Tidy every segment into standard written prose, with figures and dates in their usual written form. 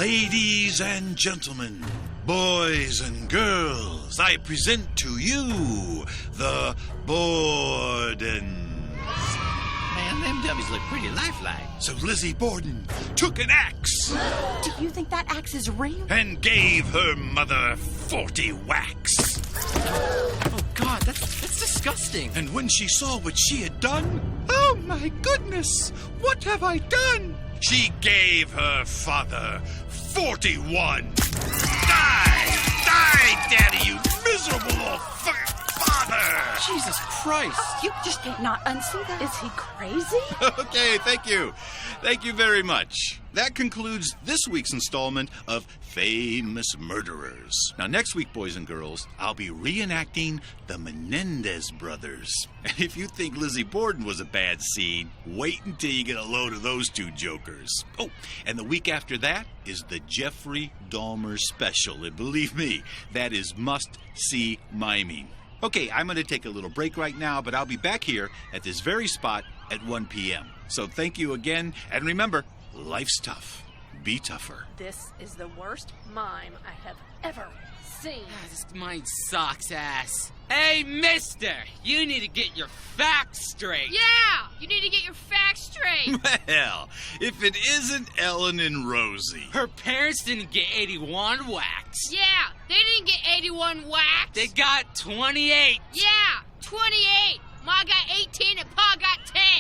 Ladies and gentlemen, boys and girls, I present to you the Bordens. Man, them dummies look pretty lifelike. So Lizzie Borden took an axe Do you think that axe is real? and gave her mother 40 whacks. Oh, God, that's disgusting. And when she saw what she had done, oh my goodness, what have I done? She gave her father 41. Die, Daddy, you miserable old father! Jesus Christ. You just can't not unsee that. Is he crazy? Okay, thank you. Thank you very much. That concludes this week's installment of Famous Murderers. Now, next week, boys and girls, I'll be reenacting the Menendez brothers. And if you think Lizzie Borden was a bad seed, wait until you get a load of those two jokers. Oh, and the week after that is the Jeffrey Dahmer special. And believe me, that is must-see miming. Okay, I'm going to take a little break right now, but I'll be back here at this very spot at 1 p.m. So thank you again, and remember, life's tough. Be tougher. This is the worst mime I have ever seen. This mine sucks ass. Hey, mister, you need to get your facts straight. Yeah, you need to get your facts straight. Well, if it isn't Ellen and Rosie. Her parents didn't get 81 whacks. Yeah, they didn't get 81 whacks. They got 28. Yeah, 28. Ma got 18 and Pa got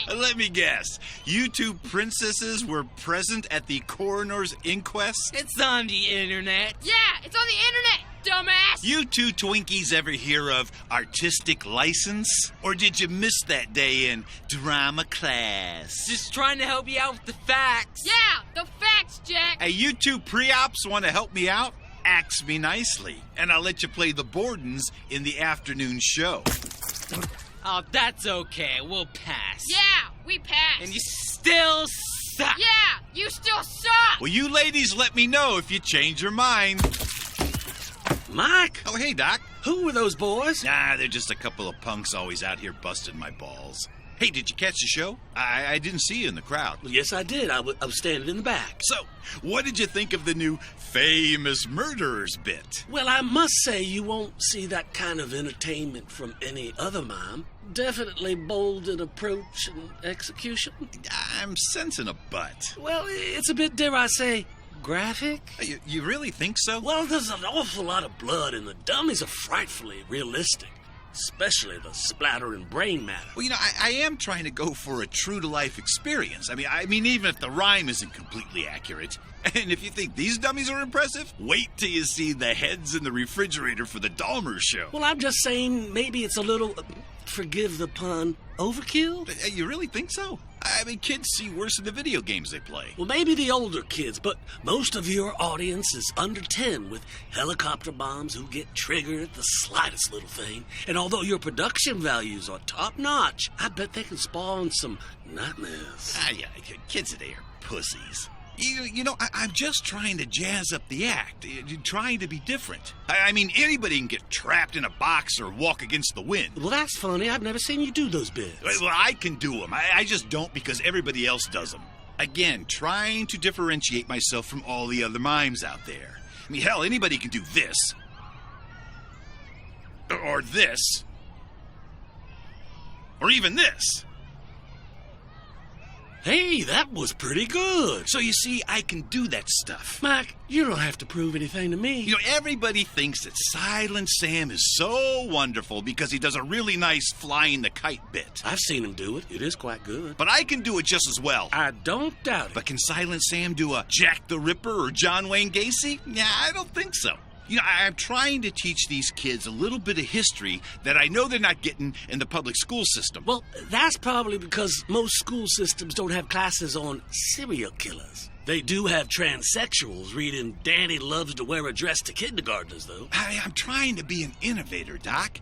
10. Let me guess. You two princesses were present at the coroner's inquest? It's on the internet. Yeah, it's on the internet, dumbass. You two Twinkies ever hear of artistic license? Or did you miss that day in drama class? Just trying to help you out with the facts. Yeah, the facts, Jack. Hey, you two pre-ops want to help me out? Ask me nicely, and I'll let you play the Bordens in the afternoon show. Oh, that's okay. We'll pass. Yeah, we passed. And you still suck. Yeah, you still suck. Well, you ladies let me know if you change your mind. Mike, Oh, hey, Doc. who were those boys? Nah, they're just a couple of punks always out here busting my balls. Hey, did you catch the show? I didn't see you in the crowd. Yes, I did. I was standing in the back. So, what did you think of the new Famous Murderers bit? Well, I must say you won't see that kind of entertainment from any other mime. Definitely bold in approach and execution. I'm sensing a butt. Well, it's a bit, dare I say, graphic. You really think so? Well, there's an awful lot of blood, and the dummies are frightfully realistic. Especially the splattering brain matter. Well, I am trying to go for a true-to-life experience. I mean, even if the rhyme isn't completely accurate. And if you think these dummies are impressive, wait till you see the heads in the refrigerator for the Dahmer show. Well, I'm just saying maybe it's a little, forgive the pun, overkill? You really think so? I mean, kids see worse in the video games they play. Well, maybe the older kids, but most of your audience is under 10 with helicopter bombs who get triggered at the slightest little thing. And although your production values are top-notch, I bet they can spawn some nightmares. Yeah, kids today are pussies. I'm just trying to jazz up the act, trying to be different. I mean, anybody can get trapped in a box or walk against the wind. Well, that's funny. I've never seen you do those bits. Well, I can do them. I just don't because everybody else does them. Again, trying to differentiate myself from all the other mimes out there. I mean, hell, anybody can do this. Or this. Or even this. Hey, that was pretty good. So you see, I can do that stuff. Mike, you don't have to prove anything to me. Everybody thinks that Silent Sam is so wonderful because he does a really nice flying the kite bit. I've seen him do it. It is quite good. But I can do it just as well. I don't doubt it. But can Silent Sam do a Jack the Ripper or John Wayne Gacy? Yeah, I don't think so. I'm trying to teach these kids a little bit of history that I know they're not getting in the public school system. Well, that's probably because most school systems don't have classes on serial killers. They do have transsexuals reading Danny Loves to Wear a Dress to kindergartners, though. I'm trying to be an innovator, Doc.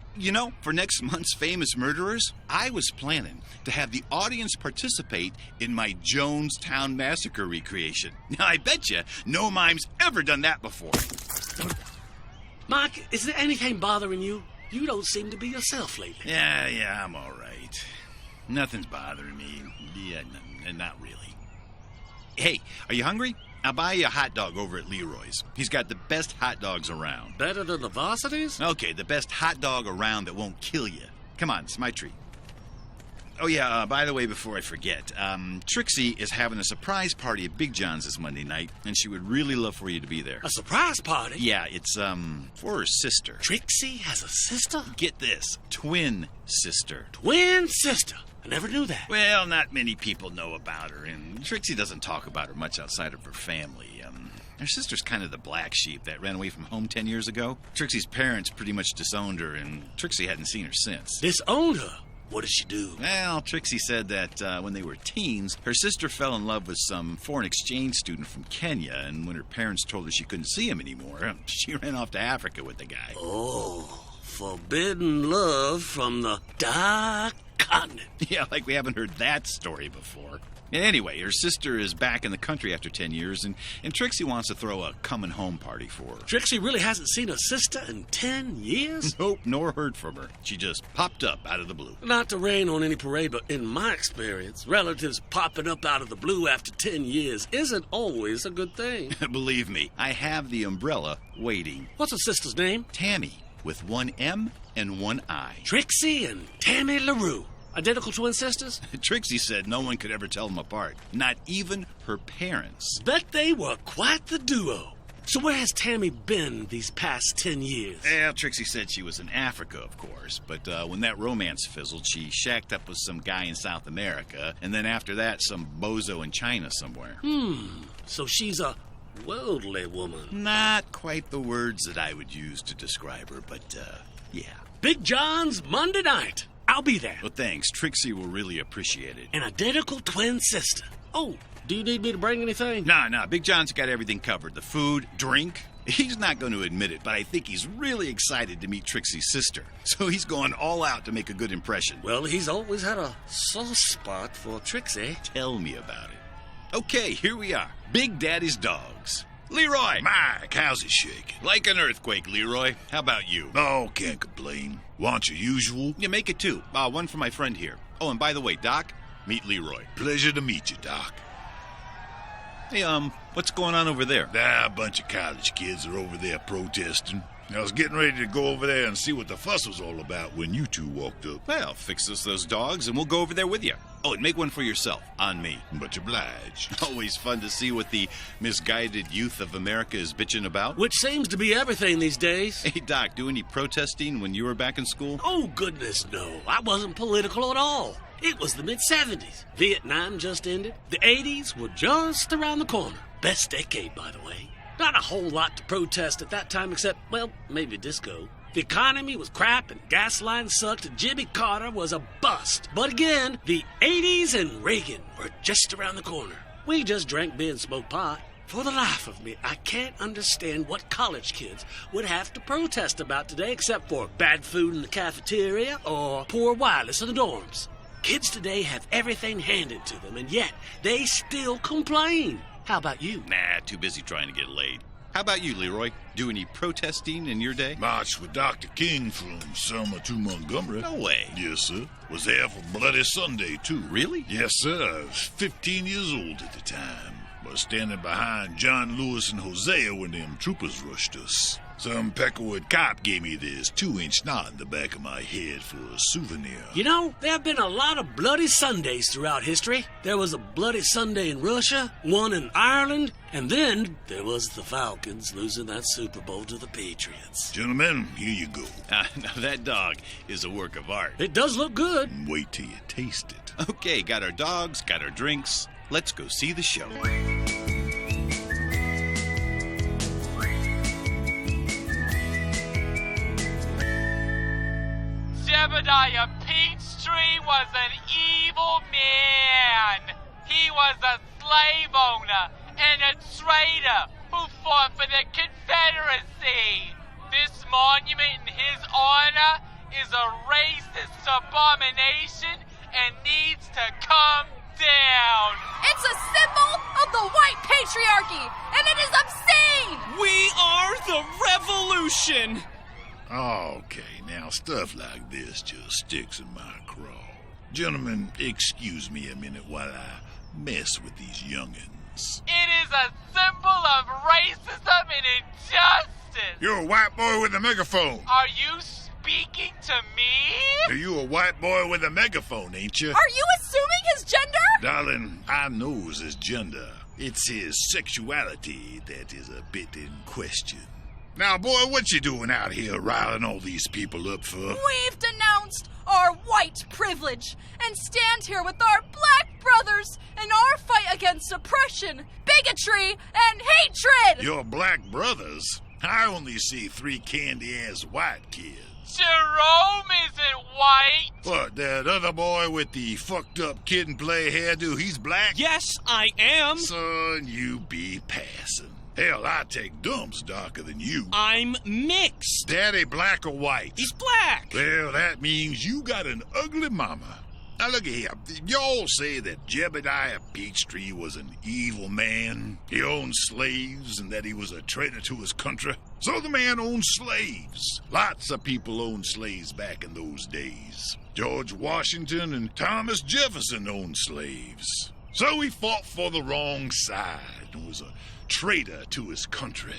For next month's Famous Murderers, I was planning to have the audience participate in my Jonestown Massacre recreation. Now, I bet you no mime's ever done that before. Mike, is there anything bothering you? You don't seem to be yourself lately. Yeah, I'm all right. Nothing's bothering me. Yeah, not really. Hey, are you hungry? I'll buy you a hot dog over at Leroy's. He's got the best hot dogs around. Better than the Varsities? Okay, the best hot dog around that won't kill you. Come on, it's my treat. Oh, yeah, by the way, before I forget, Trixie is having a surprise party at Big John's this Monday night, and she would really love for you to be there. A surprise party? Yeah, it's, for her sister. Trixie has a sister? Get this, twin sister. Twin sister? I never knew that. Well, not many people know about her, and Trixie doesn't talk about her much outside of her family. Her sister's kind of the black sheep that ran away from home 10 years ago. Trixie's parents pretty much disowned her, and Trixie hadn't seen her since. Disowned her? What did she do? Well, Trixie said that when they were teens, her sister fell in love with some foreign exchange student from Kenya, and when her parents told her she couldn't see him anymore, she ran off to Africa with the guy. Oh, forbidden love from the dark continent. Yeah, like we haven't heard that story before. Anyway, her sister is back in the country after 10 years, and Trixie wants to throw a coming home party for her. Trixie really hasn't seen her sister in 10 years? Nope, nor heard from her. She just popped up out of the blue. Not to rain on any parade, but in my experience, relatives popping up out of the blue after 10 years isn't always a good thing. Believe me, I have the umbrella waiting. What's her sister's name? Tammy, with one M and one I. Trixie and Tammy LaRue. Identical twin sisters? Trixie said no one could ever tell them apart, not even her parents. Bet they were quite the duo. So where has Tammy been these past 10 years? Well, Trixie said she was in Africa, of course, but when that romance fizzled, she shacked up with some guy in South America, and then after that, some bozo in China somewhere. So she's a worldly woman. Not quite the words that I would use to describe her, but, yeah. Big John's Monday night. I'll be there. Well, thanks. Trixie will really appreciate it. An identical twin sister. Oh, do you need me to bring anything? Nah. Big John's got everything covered. The food, drink. He's not going to admit it, but I think he's really excited to meet Trixie's sister. So he's going all out to make a good impression. Well, he's always had a soft spot for Trixie. Tell me about it. Okay, here we are. Big Daddy's dogs. Leroy! Mike, how's it shaking? Like an earthquake, Leroy. How about you? Oh, can't complain. Want your usual? Yeah, make it two. One for my friend here. Oh, and by the way, Doc, meet Leroy. Pleasure to meet you, Doc. Hey, what's going on over there? A bunch of college kids are over there protesting. I was getting ready to go over there and see what the fuss was all about when you two walked up. Well, fix us those dogs and we'll go over there with you. Oh, and make one for yourself, on me. Much obliged. Always fun to see what the misguided youth of America is bitching about. Which seems to be everything these days. Hey, Doc, do any protesting when you were back in school? Oh, goodness, no. I wasn't political at all. It was the mid-'70s. Vietnam just ended. The 80s were just around the corner. Best decade, by the way. Not a whole lot to protest at that time except, well, maybe disco. The economy was crap and gas lines sucked and Jimmy Carter was a bust. But again, the 80s and Reagan were just around the corner. We just drank beer and smoked pot. For the life of me, I can't understand what college kids would have to protest about today except for bad food in the cafeteria or poor wireless in the dorms. Kids today have everything handed to them, and yet they still complain. How about you? Nah, too busy trying to get laid. How about you, Leroy? Do any protesting in your day? Marched with Dr. King from Selma to Montgomery. No way. Yes, sir. Was there for Bloody Sunday, too. Really? Yes, sir. I was 15 years old at the time. Was standing behind John Lewis and Hosea when them troopers rushed us. Some peckerwood cop gave me this 2-inch knot in the back of my head for a souvenir. You know, there have been a lot of Bloody Sundays throughout history. There was a Bloody Sunday in Russia, one in Ireland, and then there was the Falcons losing that Super Bowl to the Patriots. Gentlemen, here you go. Now that dog is a work of art. It does look good. Wait till you taste it. Okay, got our dogs, got our drinks. Let's go see the show. Jebediah Peachtree was an evil man. He was a slave owner and a traitor who fought for the Confederacy. This monument in his honor is a racist abomination and needs to come down. It's a symbol of the white patriarchy, and it is obscene! We are the revolution! Okay, now stuff like this just sticks in my craw. Gentlemen, excuse me a minute while I mess with these young'uns. Yes. It is a symbol of racism and injustice. You're a white boy with a megaphone. Are you speaking to me? You a white boy with a megaphone, ain't you? Are you assuming his gender? Darling, I knows his gender. It's his sexuality that is a bit in question. Now, boy, what you doing out here riling all these people up for? We've denounced our white privilege and stand here with our black brothers in our fight against oppression, bigotry, and hatred! Your black brothers? I only see 3 candy-ass white kids. Jerome isn't white. What, that other boy with the fucked up kid and play hairdo, he's black? Yes, I am. Son, you be passing. Hell, I take Dumb's darker than you. I'm mixed. Daddy black or white? He's black. Well, that means you got an ugly mama. Now, look here. Y'all say that Jebediah Peachtree was an evil man. He owned slaves and that he was a traitor to his country. So the man owned slaves. Lots of people owned slaves back in those days. George Washington and Thomas Jefferson owned slaves. So he fought for the wrong side and was a traitor to his country.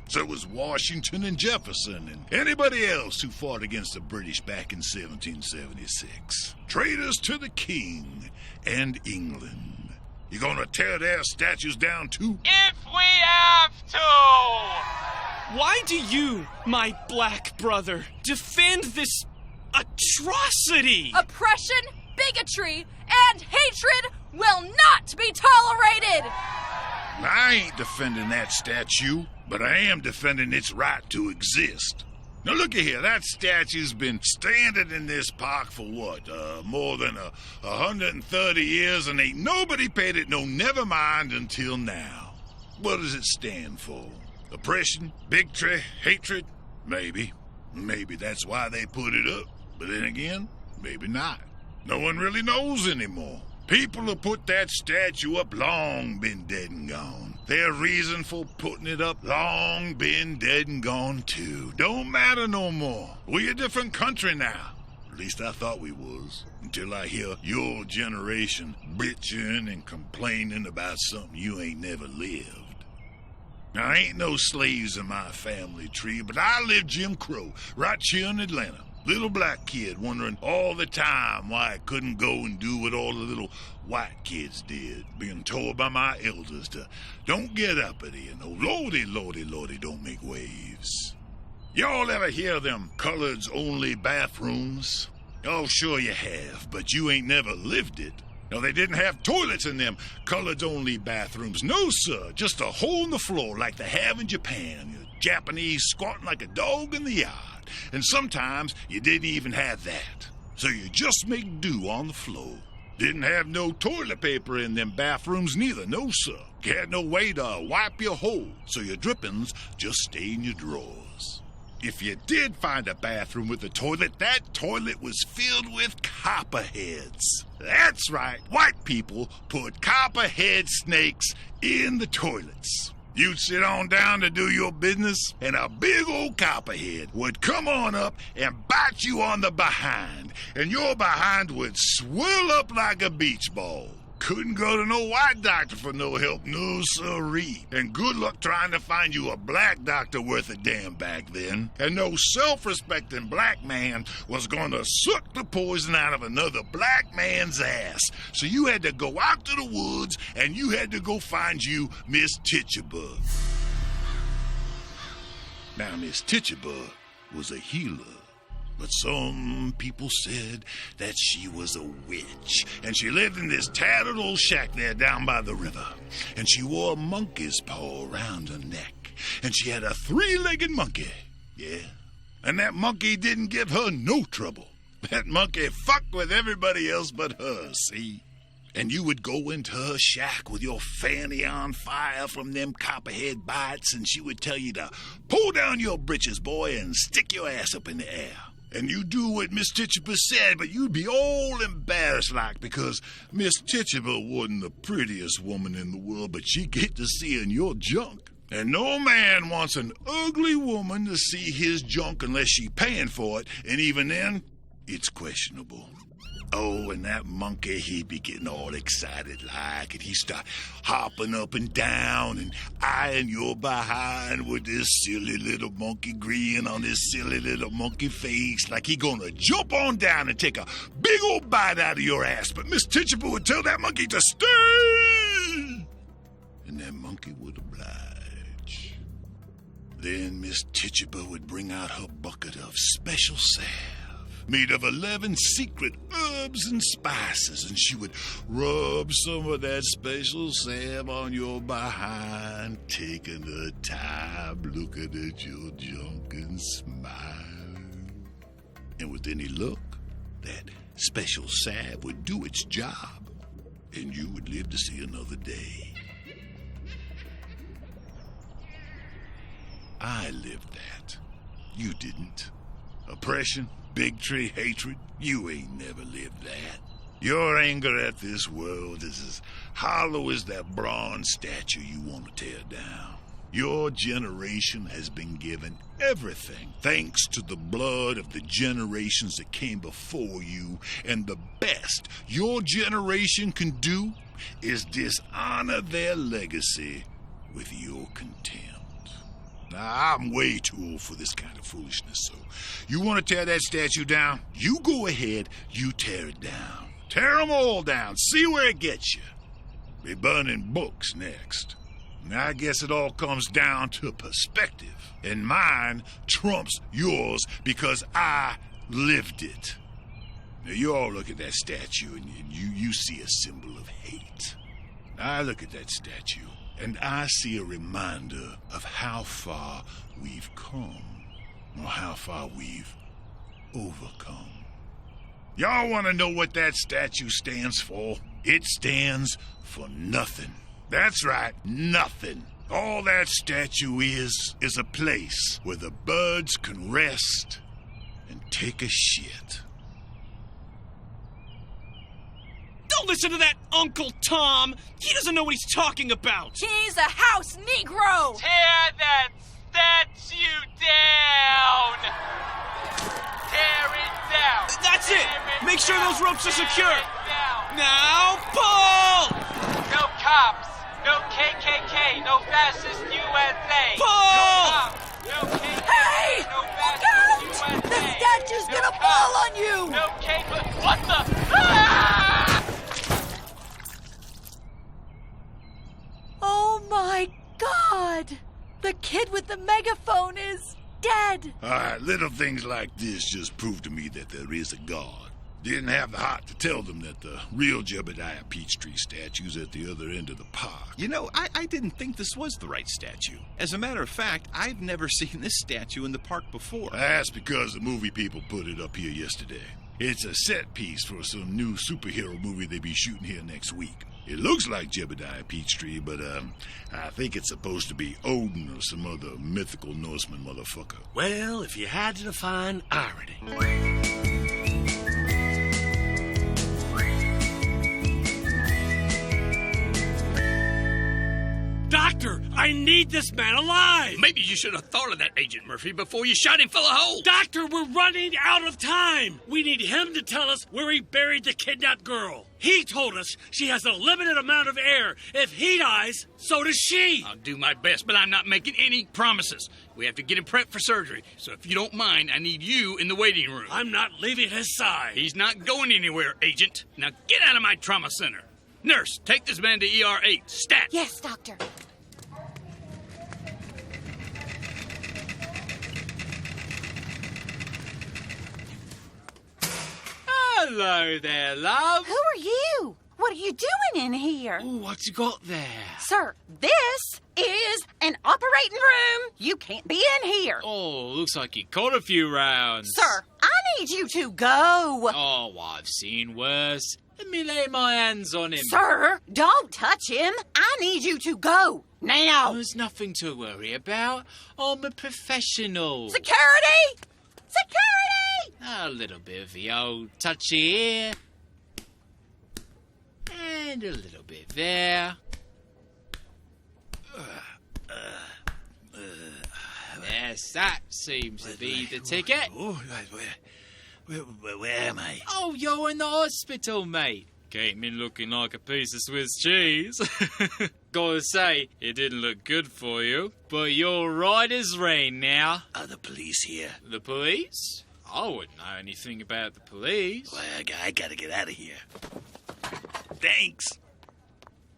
So was Washington and Jefferson and anybody else who fought against the British back in 1776. Traitors to the king and England. You gonna tear their statues down too? If we have to. Why do you, my black brother, defend this atrocity? Oppression, bigotry, and hatred will not be tolerated! I ain't defending that statue, but I am defending its right to exist. Now look at here, that statue's been standing in this park for what, more than 130 years, and ain't nobody paid it no never mind until now. What does it stand for? Oppression? Bigotry? Hatred? Maybe. Maybe that's why they put it up. But then again, maybe not. No one really knows anymore. People who put that statue up long been dead and gone. Their reason for putting it up long been dead and gone too. Don't matter no more. We a different country now. At least I thought we was. Until I hear your generation bitching and complaining about something you ain't never lived. Now, ain't no slaves in my family tree, but I lived Jim Crow right here in Atlanta. Little black kid wondering all the time why I couldn't go and do what all the little white kids did. Being told by my elders to don't get uppity and oh lordy, lordy, lordy, don't make waves. Y'all ever hear them coloreds only bathrooms? Oh, sure you have, but you ain't never lived it. No, they didn't have toilets in them coloreds only bathrooms. No, sir, just a hole in the floor like they have in Japan. Japanese squatting like a dog in the yard. And sometimes you didn't even have that. So you just make do on the floor. Didn't have no toilet paper in them bathrooms neither, no sir. Had no way to wipe your hole, so your drippings just stay in your drawers. If you did find a bathroom with a toilet, that toilet was filled with copperheads. That's right, white people put copperhead snakes in the toilets. You'd sit on down to do your business, and a big old copperhead would come on up and bite you on the behind, and your behind would swell up like a beach ball. Couldn't go to no white doctor for no help, no siree. And good luck trying to find you a black doctor worth a damn back then. And no self-respecting black man was gonna suck the poison out of another black man's ass. So you had to go out to the woods, and you had to go find you Miss Tituba. Now, Miss Tituba was a healer. But some people said that she was a witch, and she lived in this tattered old shack there down by the river. And she wore a monkey's paw around her neck, and she had a 3-legged monkey, yeah. And that monkey didn't give her no trouble. That monkey fucked with everybody else but her, see? And you would go into her shack with your fanny on fire from them copperhead bites, and she would tell you to pull down your britches, boy, and stick your ass up in the air. And you do what Miss Tituba said, but you'd be all embarrassed like, because Miss Tituba wasn't the prettiest woman in the world, but she'd get to seeing your junk. And no man wants an ugly woman to see his junk unless she paying for it, and even then, it's questionable. Oh, and that monkey, he be getting all excited like, and he start hopping up and down and eyeing your behind with this silly little monkey grin on his silly little monkey face, like he gonna jump on down and take a big old bite out of your ass. But Miss Tituba would tell that monkey to stay, and that monkey would oblige. Then Miss Tituba would bring out her bucket of special salve, made of 11 secret herbs and spices, and she would rub some of that special salve on your behind, taking her time, looking at your junk and smiling. And with any luck, that special salve would do its job, and you would live to see another day. I lived that. You didn't. Oppression, bigotry, hatred, you ain't never lived that. Your anger at this world is as hollow as that bronze statue you want to tear down. Your generation has been given everything thanks to the blood of the generations that came before you, and the best your generation can do is dishonor their legacy with your contempt. Now, I'm way too old for this kind of foolishness, so you want to tear that statue down? You go ahead, you tear it down. Tear them all down, see where it gets you. Be burning books next. Now, I guess it all comes down to perspective, and mine trumps yours because I lived it. Now, you all look at that statue, and you see a symbol of hate. I look at that statue, and I see a reminder of how far we've come, or how far we've overcome. Y'all want to know what that statue stands for? It stands for nothing. That's right, nothing. All that statue is a place where the birds can rest and take a shit. Don't listen to that Uncle Tom. He doesn't know what he's talking about. He's a house Negro! Tear that statue down! Tear it down! That's it! Make sure those ropes are secure! Down. Now pull! No cops! No KKK! No fascist USA! Pull! No cops! No KKK! Hey! No Look fascist out! USA! The statue's No gonna cops, fall on you! No KKK! What the? Ah! Oh my God! The kid with the megaphone is dead! All right, little things like this just prove to me that there is a God. Didn't have the heart to tell them that the real Jebediah Peachtree statue's at the other end of the park. You know, I didn't think this was the right statue. As a matter of fact, I've never seen this statue in the park before. That's because the movie people put it up here yesterday. It's a set piece for some new superhero movie they be shooting here next week. It looks like Jebediah Peachtree, but I think it's supposed to be Odin or some other mythical Norseman motherfucker. Well, if you had to define irony. Doctor, I need this man alive! Maybe you should have thought of that, Agent Murphy, before you shot him full of holes. Doctor, we're running out of time! We need him to tell us where he buried the kidnapped girl. He told us she has a limited amount of air. If he dies, so does she. I'll do my best, but I'm not making any promises. We have to get him prepped for surgery, so if you don't mind, I need you in the waiting room. I'm not leaving his side. He's not going anywhere, Agent. Now get out of my trauma center. Nurse, take this man to ER 8. Stat! Yes, Doctor. Hello there, love. Who are you? What are you doing in here? Oh, what you got there? Sir, this is an operating room. You can't be in here. Oh, looks like you caught a few rounds. Sir, I need you to go. Oh, I've seen worse. Let me lay my hands on him. Sir, don't touch him. I need you to go. Now. There's nothing to worry about. I'm a professional. Security! Security! A little bit of the old touchy here. And a little bit there. Yes, that seems to be the ticket. Oh, Where am I? Oh, you're in the hospital, mate. Came in looking like a piece of Swiss cheese. Gotta say, it didn't look good for you. But you're right as rain now. Are the police here? The police? I wouldn't know anything about the police. Well, I gotta get out of here. Thanks.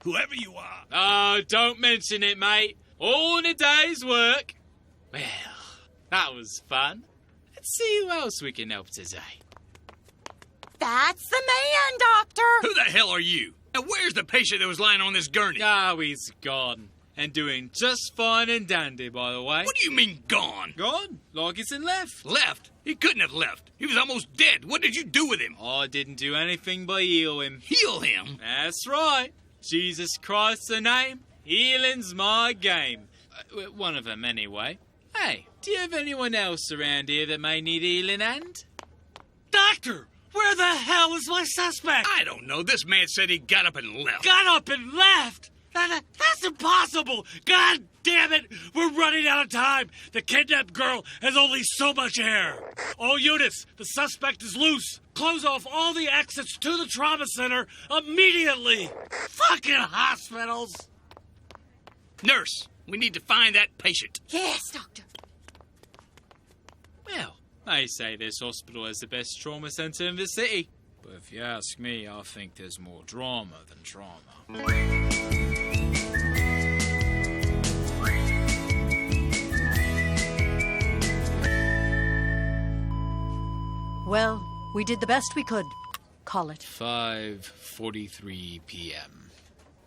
Whoever you are. Oh, don't mention it, mate. All in a day's work. Well, that was fun. Let's see who else we can help today. That's the man, Doctor. Who the hell are you? And where's the patient that was lying on this gurney? Oh, he's gone. And doing just fine and dandy, by the way. What do you mean, gone? Gone? Like he's in left. Left? He couldn't have left. He was almost dead. What did you do with him? I didn't do anything but heal him. Heal him? That's right. Jesus Christ's the name. Healing's my game. One of them, anyway. Hey, do you have anyone else around here that may need healing hand? Doctor, where the hell is my suspect? I don't know. This man said he got up and left. Got up and left? That's impossible! God damn it! We're running out of time! The kidnapped girl has only so much hair! All units, the suspect is loose! Close off all the exits to the trauma center immediately! Fucking hospitals! Nurse, we need to find that patient. Yes, Doctor. Well, they say this hospital has the best trauma center in the city. But if you ask me, I think there's more drama than trauma. Well, we did the best we could. Call it. 5:43 p.m.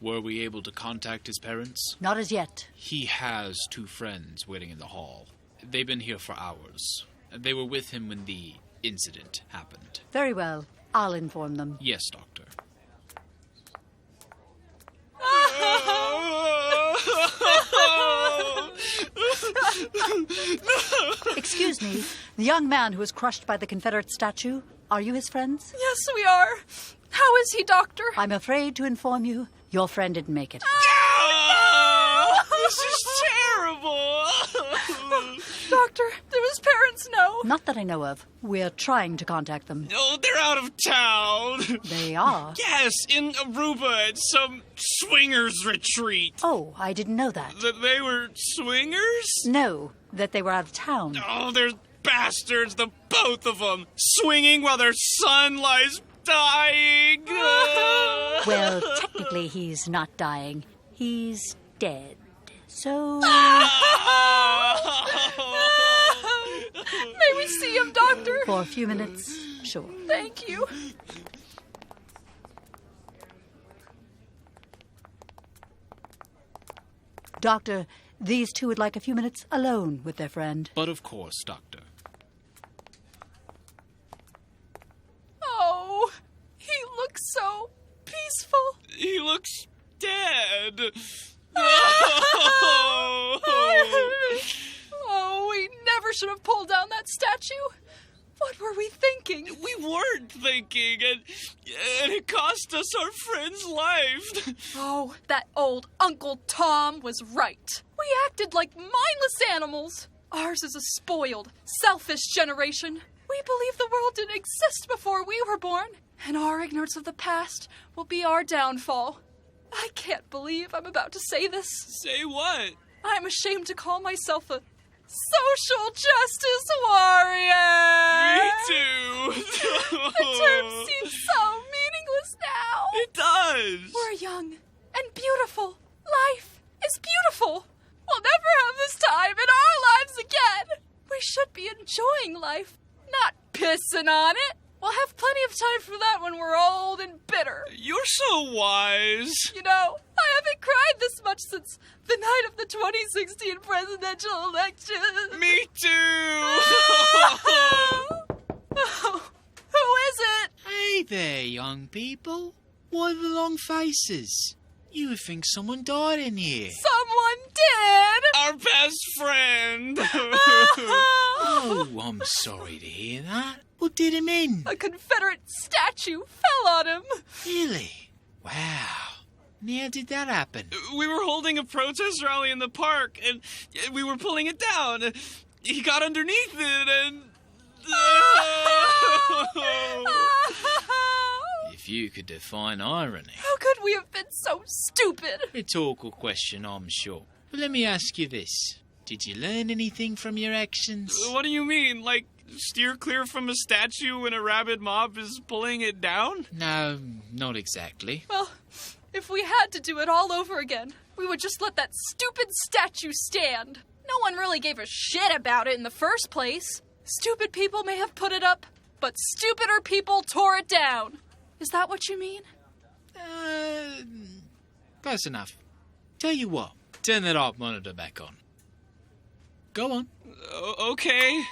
Were we able to contact his parents? Not as yet. He has 2 friends waiting in the hall. They've been here for hours. They were with him when the incident happened. Very well. I'll inform them. Yes, Doctor. Excuse me, the young man who was crushed by the Confederate statue, are you his friends? Yes, we are. How is he, Doctor? I'm afraid to inform you, your friend didn't make it. This is terrible! Doctor, do his parents know? Not that I know of. We're trying to contact them. Oh, they're out of town. They are? Yes, in Aruba at some swingers retreat. Oh, I didn't know that. That they were swingers? No, that they were out of town. Oh, they're bastards, the both of them. Swinging while their son lies dying. Well, technically he's not dying. He's dead. So... May we see him, Doctor? For a few minutes, sure. Thank you. Doctor, these 2 would like a few minutes alone with their friend. But of course, Doctor. Oh, he looks so peaceful. He looks dead. Oh, we never should have pulled down that statue. What were we thinking? We weren't thinking, and it cost us our friend's life. Oh, that old Uncle Tom was right. We acted like mindless animals. Ours is a spoiled, selfish generation. We believe the world didn't exist before we were born, and our ignorance of the past will be our downfall. I can't believe I'm about to say this. Say what? I'm ashamed to call myself a social justice warrior. Me too. The term seems so meaningless now. It does. We're young and beautiful. Life is beautiful. We'll never have this time in our lives again. We should be enjoying life, not pissing on it. We'll have plenty of time for that when we're old and bitter. You're so wise. You know, I haven't cried this much since the night of the 2016 presidential election. Me too. Oh, who is it? Hey there, young people. Why the long faces? You would think someone died in here. Someone did. Our best friend. Oh, I'm sorry to hear that. What did him in? A Confederate statue fell on him. Really? Wow. And how did that happen? We were holding a protest rally in the park, and we were pulling it down. He got underneath it, and If you could define irony. How could we have been so stupid? Rhetorical question, I'm sure. But let me ask you this. Did you learn anything from your actions? What do you mean? Like, steer clear from a statue when a rabid mob is pulling it down? No, not exactly. Well, if we had to do it all over again, we would just let that stupid statue stand. No one really gave a shit about it in the first place. Stupid people may have put it up, but stupider people tore it down. Is that what you mean? Close enough. Tell you what, turn that op monitor back on. Go on. Okay.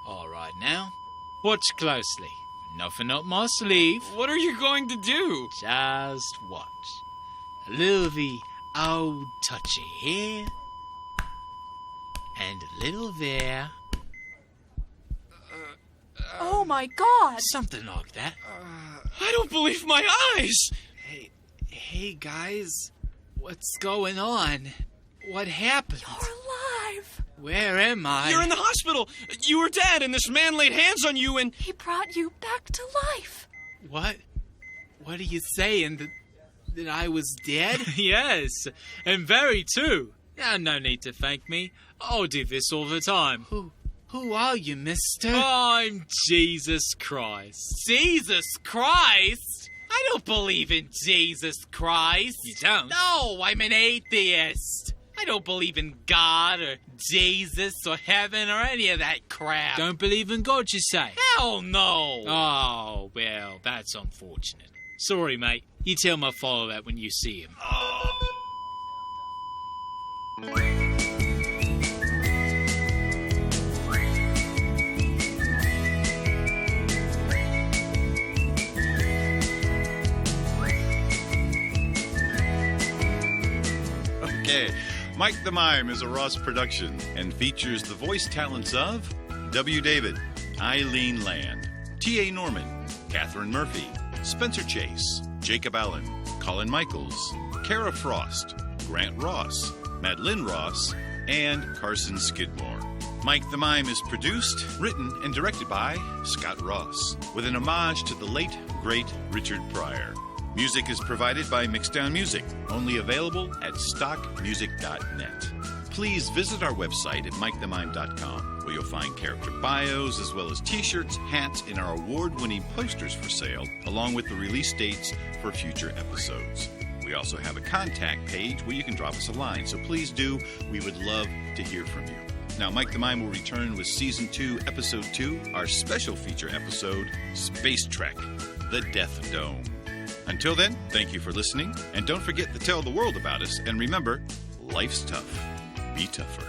All right, now, watch closely. Nothing up my sleeve. What are you going to do? Just watch. A little the old touchy here, and a little there. Oh my God! Something like that. I don't believe my eyes! Hey guys, what's going on? What happened? You're alive! Where am I? You're in the hospital! You were dead, and this man laid hands on you and... He brought you back to life! What? What are you saying? That I was dead? Yes, and very too. No need to thank me. I'll do this all the time. Who are you, mister? I'm Jesus Christ. Jesus Christ? I don't believe in Jesus Christ. You don't? No, I'm an atheist. I don't believe in God or Jesus or heaven or any of that crap. Don't believe in God, you say? Hell no. Oh, well, that's unfortunate. Sorry, mate. You tell my father that when you see him. Okay, Mike the Mime is a Ross production and features the voice talents of W. David, Eileen Land, T.A. Norman, Catherine Murphy, Spencer Chase, Jacob Allen, Colin Michaels, Kara Frost, Grant Ross, Madeline Ross, and Carson Skidmore. Mike the Mime is produced, written, and directed by Scott Ross, with an homage to the late, great Richard Pryor. Music is provided by Mixdown Music, only available at stockmusic.net. Please visit our website at mikethemime.com, where you'll find character bios as well as t-shirts, hats, and our award-winning posters for sale, along with the release dates for future episodes. We also have a contact page where you can drop us a line, so please do. We would love to hear from you. Now, Mike the Mime will return with Season 2, Episode 2, our special feature episode, Space Trek, The Death Dome. Until then, thank you for listening, and don't forget to tell the world about us, and remember, life's tough. Be tougher.